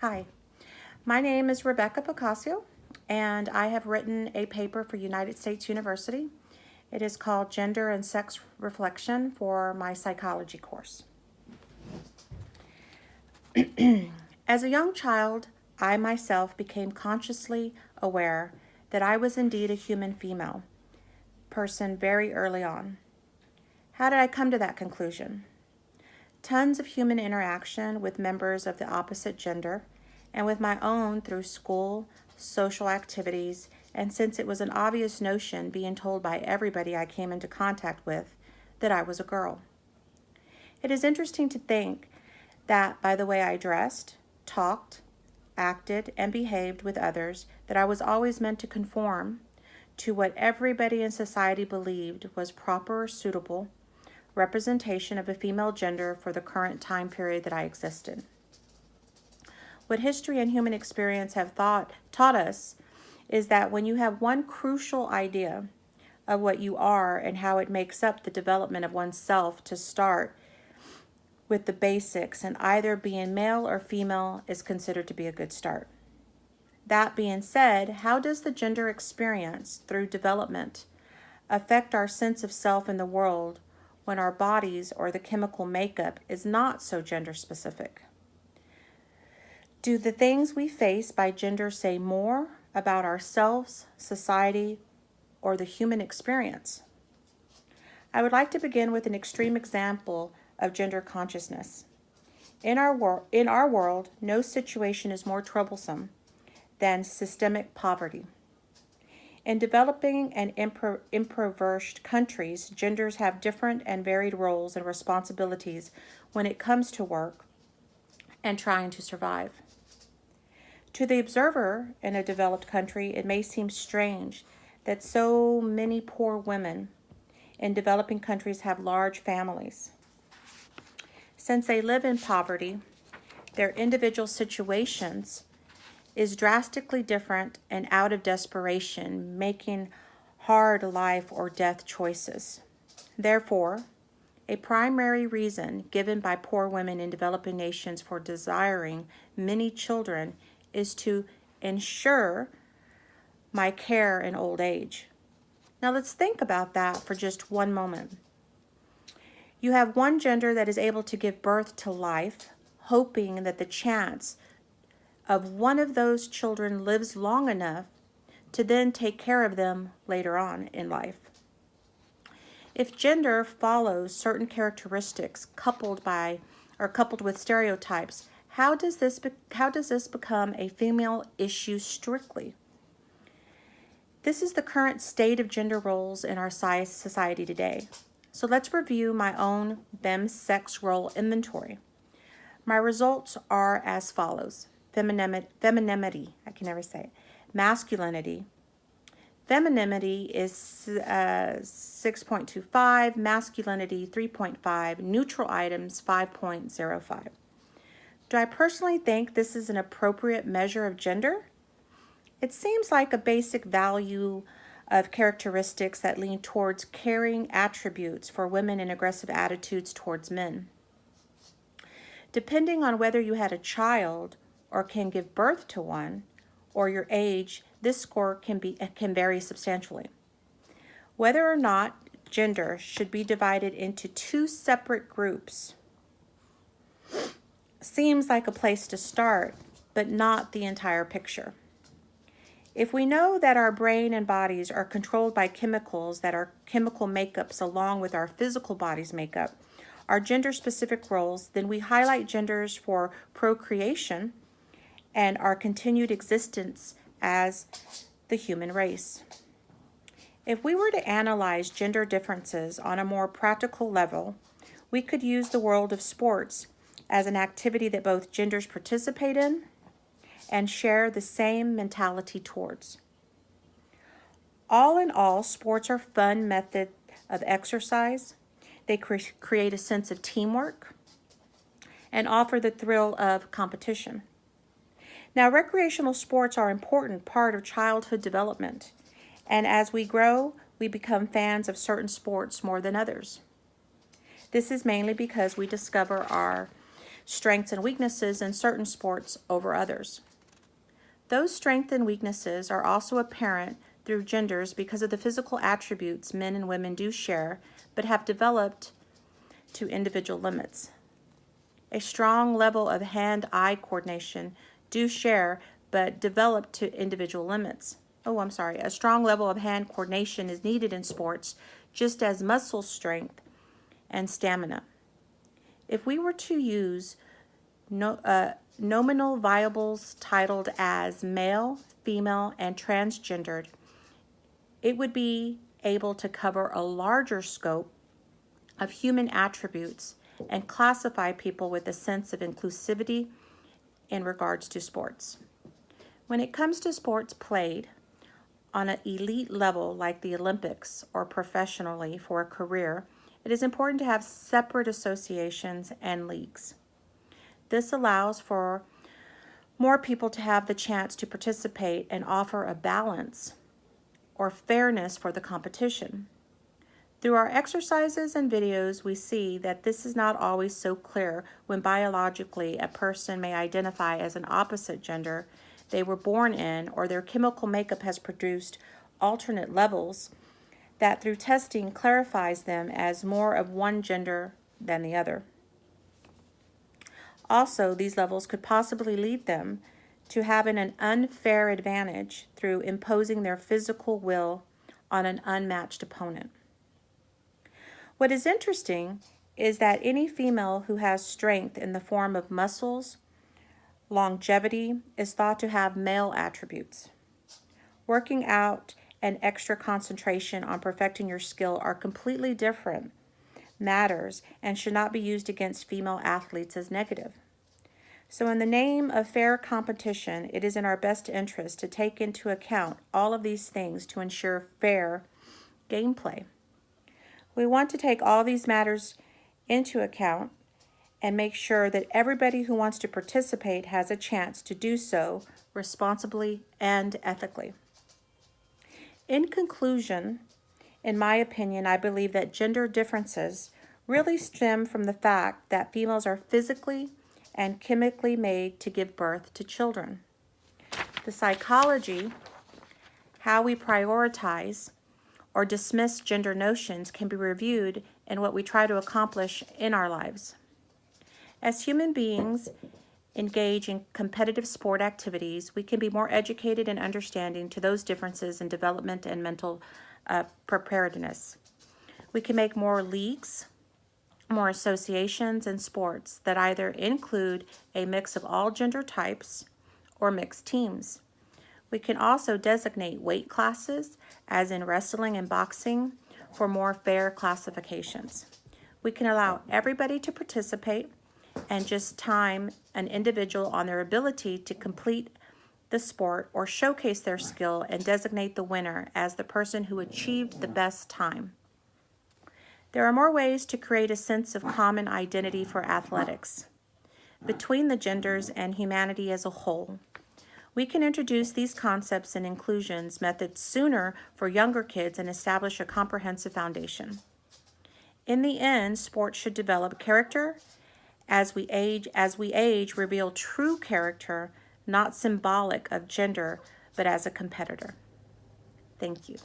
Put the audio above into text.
Hi, my name is Rebecca Picasso, and I have written a paper for United States University. It is called Gender and Sex Reflection for my psychology course. As a young child, I myself became consciously aware that I was indeed a human female person very early on. How did I come to that conclusion? Tons of human interaction with members of the opposite gender and with my own through school, social activities, and since it was an obvious notion being told by everybody I came into contact with that I was a girl. It is interesting to think that by the way I dressed, talked, acted, and behaved with others, that I was always meant to conform to what everybody in society believed was proper or suitable representation of a female gender for the current time period that I existed. What history and human experience have taught us is that when you have one crucial idea of what you are and how it makes up the development of oneself to start with the basics, and either being male or female is considered to be a good start. That being said, how does the gender experience through development affect our sense of self in the world when our bodies or the chemical makeup is not so gender specific? Do the things we face by gender say more about ourselves, society, or the human experience? I would like to begin with an extreme example of gender consciousness. In our world, no situation is more troublesome than systemic poverty. In developing and impoverished countries, genders have different and varied roles and responsibilities when it comes to work and trying to survive. To the observer in a developed country, it may seem strange that so many poor women in developing countries have large families. Since they live in poverty, their individual situations is drastically different and out of desperation, making hard life or death choices. Therefore, a primary reason given by poor women in developing nations for desiring many children is to ensure my care in old age. Now let's think about that for just one moment. You have one gender that is able to give birth to life, hoping that the chance of one of those children lives long enough to then take care of them later on in life. If gender follows certain characteristics coupled with stereotypes, how does this become a female issue strictly? This is the current state of gender roles in our society today. So let's review my own BEM sex role inventory. My results are as follows. Femininity, I can never say it. Masculinity. Femininity is 6.25, masculinity 3.5, neutral items 5.05. Do I personally think this is an appropriate measure of gender? It seems like a basic value of characteristics that lean towards caring attributes for women and aggressive attitudes towards men. Depending on whether you had a child or can give birth to one, or your age, this score can vary substantially. Whether or not gender should be divided into two separate groups seems like a place to start, but not the entire picture. If we know that our brain and bodies are controlled by chemicals that are chemical makeups along with our physical body's makeup, our gender-specific roles, then we highlight genders for procreation and our continued existence as the human race. If we were to analyze gender differences on a more practical level, we could use the world of sports as an activity that both genders participate in and share the same mentality towards. All in all, sports are fun method of exercise. They create a sense of teamwork and offer the thrill of competition. Now, recreational sports are an important part of childhood development, and as we grow, we become fans of certain sports more than others. This is mainly because we discover our strengths and weaknesses in certain sports over others. Those strengths and weaknesses are also apparent through genders because of the physical attributes men and women do share, but have developed to individual limits. A strong level of hand-eye coordination do share, but develop to individual limits. A strong level of hand coordination is needed in sports, just as muscle strength and stamina. If we were to use nominal variables titled as male, female, and transgendered, it would be able to cover a larger scope of human attributes and classify people with a sense of inclusivity in regards to sports. When it comes to sports played on an elite level like the Olympics or professionally for a career, it is important to have separate associations and leagues. This allows for more people to have the chance to participate and offer a balance or fairness for the competition. Through our exercises and videos, we see that this is not always so clear when biologically a person may identify as an opposite gender they were born in, or their chemical makeup has produced alternate levels that through testing clarifies them as more of one gender than the other. Also, these levels could possibly lead them to having an unfair advantage through imposing their physical will on an unmatched opponent. What is interesting is that any female who has strength in the form of muscles, longevity, is thought to have male attributes. Working out and extra concentration on perfecting your skill are completely different matters and should not be used against female athletes as negative. So in the name of fair competition, it is in our best interest to take into account all of these things to ensure fair gameplay. We want to take all these matters into account and make sure that everybody who wants to participate has a chance to do so responsibly and ethically. In conclusion, in my opinion, I believe that gender differences really stem from the fact that females are physically and chemically made to give birth to children. The psychology, how we prioritize or dismiss gender notions, can be reviewed in what we try to accomplish in our lives. As human beings engage in competitive sport activities, we can be more educated and understanding to those differences in development and mental preparedness. We can make more leagues, more associations in sports that either include a mix of all gender types or mixed teams. We can also designate weight classes, as in wrestling and boxing, for more fair classifications. We can allow everybody to participate and just time an individual on their ability to complete the sport or showcase their skill and designate the winner as the person who achieved the best time. There are more ways to create a sense of common identity for athletics between the genders and humanity as a whole. We can introduce these concepts and inclusions methods sooner for younger kids and establish a comprehensive foundation. In the end, sports should develop character. As we age, reveal true character, not symbolic of gender, but as a competitor. Thank you.